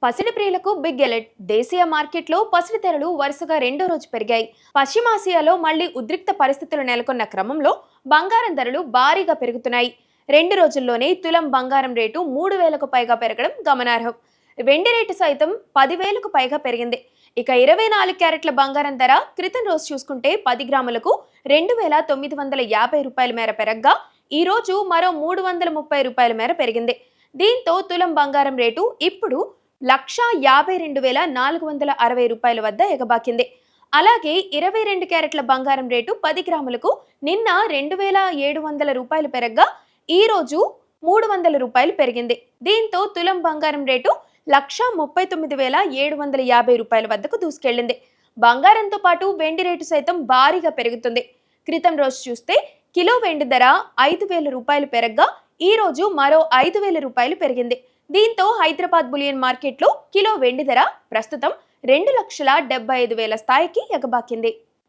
పసిడి ప్రియులకు big alert. దేశీయ మార్కెట్లో పసిడి ధరలు వరుసగా రెండో రోజు పెరిగాయి. పశ్చిమాసియాలో మళ్లీ ఉద్రిక్త పరిస్థితులు నెలకొన్న క్రమంలో బంగారం ధరలు భారీగా పెరుగుతున్నాయి. 2 రోజుల్లోనే తులం బంగారం రేటు 3,000కు పైగా పెరగడం గమనార్హం. వెండి రేటు సైతం 10,000కు పైగా పెరిగింది. ఇక 24 క్యారెట్ల బంగారం ధర క్రితం రోజు చూసుకుంటే 10 గ్రాములకు 2,950 రూపాయల మేర పెరగ్గా ఈ రోజు మరో 330 రూపాయల మేర పెరిగింది. దీంతో తులం బంగారం రేటు ఇప్పుడు 1,52,460 రూపాయల వద్ద ఎగబాకింది. అలాగే 22 క్యారెట్ల బంగారం రేటు 10 గ్రాములకు నిన్న 2,700 రూపాయలు పెరగ్గా ఈ రోజు 300 రూపాయలు పెరిగింది. దీంతో తులం బంగారం రేటు 1,39,750 రూపాయల వద్దకు దూసుకెళ్లింది. బంగారంతో పాటు వెండి రేటు సైతం భారీగా పెరుగుతుంది. క్రితం రోజు చూస్తే కిలో వెండి ధర 5,000 రూపాయలు పెరగ్గా ఈ రోజు మరో 5,000 రూపాయలు పెరిగింది. దీంతో హైదరాబాద్ బులియన్ మార్కెట్లో కిలో వెండి ధర ప్రస్తుతం 2,75,000 స్థాయికి ఎగబాకింది.